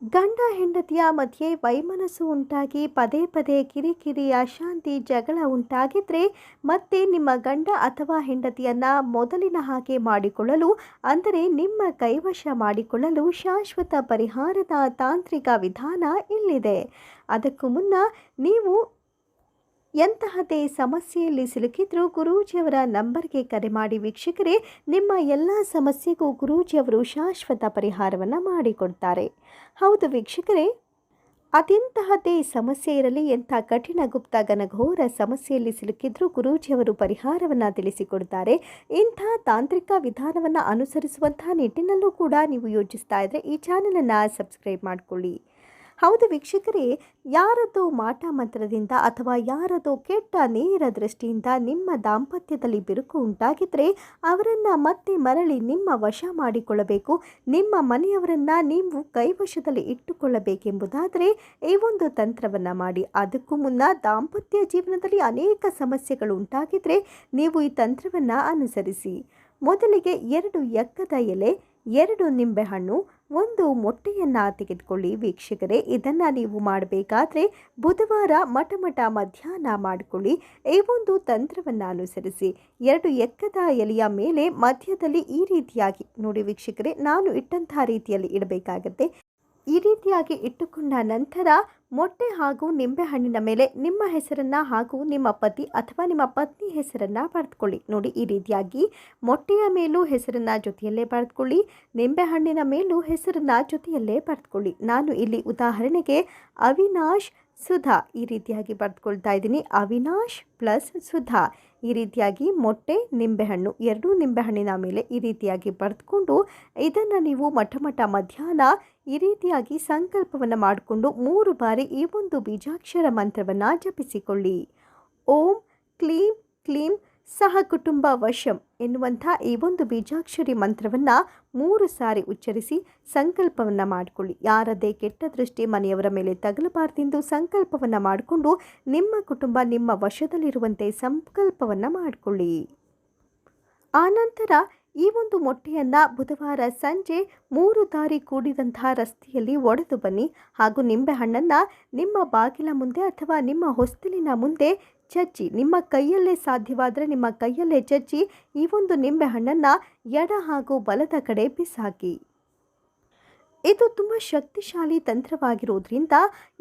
ಗಂಡ ಹೆಂಡತಿಯ ಮಧ್ಯೆ ವೈಮನಸ್ಸು ಉಂಟಾಗಿ ಪದೇ ಪದೇ ಕಿರಿಕಿರಿ ಅಶಾಂತಿ ಜಗಳ ಉಂಟಾಗಿದ್ರೆ ಮತ್ತೆ ನಿಮ್ಮ ಗಂಡ ಅಥವಾ ಹೆಂಡತಿಯನ್ನ ಮೊದಲಿನ ಹಾಗೆ ಮಾಡಿಕೊಳ್ಳಲು ಅಂದರೆ ನಿಮ್ಮ ಕೈವಶ ಮಾಡಿಕೊಳ್ಳಲು ಶಾಶ್ವತ ಪರಿಹಾರದ ತಾಂತ್ರಿಕ ವಿಧಾನ ಇಲ್ಲಿದೆ. ಅದಕ್ಕೂ ಮುನ್ನ ನೀವು ಎಂತಹದೇ ಸಮಸ್ಯೆಯಲ್ಲಿ ಸಿಲುಕಿದ್ರೂ ಗುರೂಜಿಯವರ ನಂಬರ್ಗೆ ಕರೆ ಮಾಡಿ ವೀಕ್ಷಕರೇ, ನಿಮ್ಮ ಎಲ್ಲ ಸಮಸ್ಯೆಗೂ ಗುರೂಜಿಯವರು ಶಾಶ್ವತ ಪರಿಹಾರವನ್ನು ಮಾಡಿಕೊಡ್ತಾರೆ. ಹೌದು ವೀಕ್ಷಕರೇ, ಅದೆಂತಹದೇ ಸಮಸ್ಯೆ ಇರಲಿ, ಎಂಥ ಕಠಿಣ ಗುಪ್ತ ಘನಘೋರ ಸಮಸ್ಯೆಯಲ್ಲಿ ಸಿಲುಕಿದ್ರೂ ಗುರೂಜಿಯವರು ಪರಿಹಾರವನ್ನು ತಿಳಿಸಿಕೊಡ್ತಾರೆ. ಇಂಥ ತಾಂತ್ರಿಕ ವಿಧಾನವನ್ನು ಅನುಸರಿಸುವಂತಹ ನಿಟ್ಟಿನಲ್ಲೂ ಕೂಡ ನೀವು ಯೋಚಿಸ್ತಾ ಇದ್ದರೆ ಈ ಚಾನಲನ್ನು ಸಬ್ಸ್ಕ್ರೈಬ್ ಮಾಡಿಕೊಳ್ಳಿ. ಹೌದು ವೀಕ್ಷಕರೇ, ಯಾರದೋ ಮಾಟ ಮಂತ್ರದಿಂದ ಅಥವಾ ಯಾರದೋ ಕೆಟ್ಟ ನೇರ ದೃಷ್ಟಿಯಿಂದ ನಿಮ್ಮ ದಾಂಪತ್ಯದಲ್ಲಿ ಬಿರುಕು ಉಂಟಾಗಿದ್ದರೆ ಅವರನ್ನು ಮತ್ತೆ ಮರಳಿ ನಿಮ್ಮ ವಶ ಮಾಡಿಕೊಳ್ಳಬೇಕು, ನಿಮ್ಮ ಮನೆಯವರನ್ನು ನೀವು ಕೈವಶದಲ್ಲಿ ಇಟ್ಟುಕೊಳ್ಳಬೇಕೆಂಬುದಾದರೆ ಈ ಒಂದು ತಂತ್ರವನ್ನು ಮಾಡಿ. ಅದಕ್ಕೂ ಮುನ್ನ ದಾಂಪತ್ಯ ಜೀವನದಲ್ಲಿ ಅನೇಕ ಸಮಸ್ಯೆಗಳು ಉಂಟಾಗಿದ್ದರೆ ನೀವು ಈ ತಂತ್ರವನ್ನು ಅನುಸರಿಸಿ. ಮೊದಲಿಗೆ 2 ಎಕ್ಕದ ಎಲೆ, 2 ನಿಂಬೆಹಣ್ಣು, 1 ಮೊಟ್ಟೆಯನ್ನು ತೆಗೆದುಕೊಳ್ಳಿ ವೀಕ್ಷಕರೇ. ಇದನ್ನು ನೀವು ಮಾಡಬೇಕಾದ್ರೆ ಬುಧವಾರ ಮಠ ಮಧ್ಯಾಹ್ನ ಮಾಡಿಕೊಳ್ಳಿ. ಈ ಒಂದು ತಂತ್ರವನ್ನು ಅನುಸರಿಸಿ 2 ಎಕ್ಕದ ಎಲೆಯ ಮೇಲೆ ಮಧ್ಯದಲ್ಲಿ ಈ ರೀತಿಯಾಗಿ ನೋಡಿ ವೀಕ್ಷಕರೇ, ನಾನು ಇಟ್ಟಂತಹ ರೀತಿಯಲ್ಲಿ ಇಡಬೇಕಾಗತ್ತೆ. ಈ ರೀತಿಯಾಗಿ ಇಟ್ಟುಕೊಂಡ ನಂತರ ಮೊಟ್ಟೆ ಹಾಗೂ ನಿಂಬೆಹಣ್ಣಿನ ಮೇಲೆ ನಿಮ್ಮ ಹೆಸರನ್ನು ಹಾಗೂ ನಿಮ್ಮ ಪತಿ ಅಥವಾ ನಿಮ್ಮ ಪತ್ನಿ ಹೆಸರನ್ನು ಬರೆದುಕೊಳ್ಳಿ. ನೋಡಿ, ಈ ರೀತಿಯಾಗಿ ಮೊಟ್ಟೆಯ ಮೇಲೂ ಹೆಸರನ್ನು ಜೊತೆಯಲ್ಲೇ ಬರೆದುಕೊಳ್ಳಿ, ನಿಂಬೆಹಣ್ಣಿನ ಮೇಲೂ ಹೆಸರನ್ನು ಜೊತೆಯಲ್ಲೇ ಬರೆದುಕೊಳ್ಳಿ. ನಾನು ಇಲ್ಲಿ ಉದಾಹರಣೆಗೆ ಅವಿನಾಶ್ ಸುಧಾ ಈ ರೀತಿಯಾಗಿ ಬರೆದುಕೊಳ್ತಾ ಇದ್ದೀನಿ. ಅವಿನಾಶ್ ಪ್ಲಸ್ ಸುಧಾ ಈ ರೀತಿಯಾಗಿ ಮೊಟ್ಟೆ ನಿಂಬೆಹಣ್ಣು 2 ನಿಂಬೆಹಣ್ಣಿನ ಮೇಲೆ ಈ ರೀತಿಯಾಗಿ ಬರೆದುಕೊಂಡು ಇದನ್ನು ನೀವು ಮಠ ಮಧ್ಯಾಹ್ನ ಈ ರೀತಿಯಾಗಿ ಸಂಕಲ್ಪವನ್ನು ಮಾಡಿಕೊಂಡು 3 ಬಾರಿ ಈ ಒಂದು ಬೀಜಾಕ್ಷರ ಮಂತ್ರವನ್ನು ಜಪಿಸಿಕೊಳ್ಳಿ. ಓಂ ಕ್ಲೀಂ ಕ್ಲೀಂ ಸಹ ಕುಟುಂಬ ವಶಂ ಎನ್ನುವಂಥ ಈ ಒಂದು ಬೀಜಾಕ್ಷರಿ ಮಂತ್ರವನ್ನು 3 ಸಾರಿ ಉಚ್ಚರಿಸಿ ಸಂಕಲ್ಪವನ್ನು ಮಾಡಿಕೊಳ್ಳಿ. ಯಾರದೇ ಕೆಟ್ಟ ದೃಷ್ಟಿ ಮನೆಯವರ ಮೇಲೆ ತಗಲಬಾರ್ದೆಂದು ಸಂಕಲ್ಪವನ್ನು ಮಾಡಿಕೊಂಡು ನಿಮ್ಮ ಕುಟುಂಬ ನಿಮ್ಮ ವಶದಲ್ಲಿರುವಂತೆ ಸಂಕಲ್ಪವನ್ನು ಮಾಡಿಕೊಳ್ಳಿ. ಆನಂತರ ಈ ಒಂದು ಮೊಟ್ಟೆಯನ್ನು ಬುಧವಾರ ಸಂಜೆ 3 ದಾರಿ ಕೂಡಿದಂತಹ ರಸ್ತೆಯಲ್ಲಿ ಒಡೆದು ಬನ್ನಿ ಹಾಗೂ ನಿಂಬೆಹಣ್ಣನ್ನು ನಿಮ್ಮ ಬಾಗಿಲ ಮುಂದೆ ಅಥವಾ ನಿಮ್ಮ ಹೊಸ್ತಿಲಿನ ಮುಂದೆ ಚಚ್ಚಿ, ನಿಮ್ಮ ಕೈಯಲ್ಲೇ ಸಾಧ್ಯವಾದರೆ ನಿಮ್ಮ ಕೈಯಲ್ಲೇ ಚಚ್ಚಿ ಈ ಒಂದು ನಿಂಬೆಹಣ್ಣನ್ನು ಎಡ ಹಾಗೂ ಬಲದ ಕಡೆ ಬಿಸಾಕಿ. ಇದು ತುಂಬ ಶಕ್ತಿಶಾಲಿ ತಂತ್ರವಾಗಿರೋದ್ರಿಂದ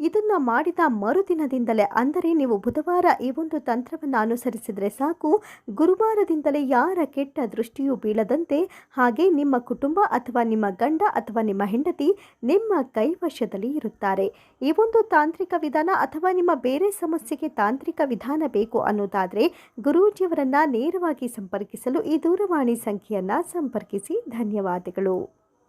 ಇದನ್ನು ಮಾಡಿದ ಮರುದಿನದಿಂದಲೇ ಅಂದರೆ ನೀವು ಬುಧವಾರ ಈ ಒಂದು ತಂತ್ರವನ್ನು ಅನುಸರಿಸಿದರೆ ಸಾಕು, ಗುರುವಾರದಿಂದಲೇ ಯಾರ ಕೆಟ್ಟ ದೃಷ್ಟಿಯೂ ಬೀಳದಂತೆ ಹಾಗೆ ನಿಮ್ಮ ಕುಟುಂಬ ಅಥವಾ ನಿಮ್ಮ ಗಂಡ ಅಥವಾ ನಿಮ್ಮ ಹೆಂಡತಿ ನಿಮ್ಮ ಕೈವಶದಲ್ಲಿ ಇರುತ್ತಾರೆ. ಈ ಒಂದು ತಾಂತ್ರಿಕ ವಿಧಾನ ಅಥವಾ ನಿಮ್ಮ ಬೇರೆ ಸಮಸ್ಯೆಗೆ ತಾಂತ್ರಿಕ ವಿಧಾನ ಬೇಕು ಅನ್ನೋದಾದರೆ ಗುರೂಜಿಯವರನ್ನು ನೇರವಾಗಿ ಸಂಪರ್ಕಿಸಲು ಈ ದೂರವಾಣಿ ಸಂಖ್ಯೆಯನ್ನು ಸಂಪರ್ಕಿಸಿ. ಧನ್ಯವಾದಗಳು.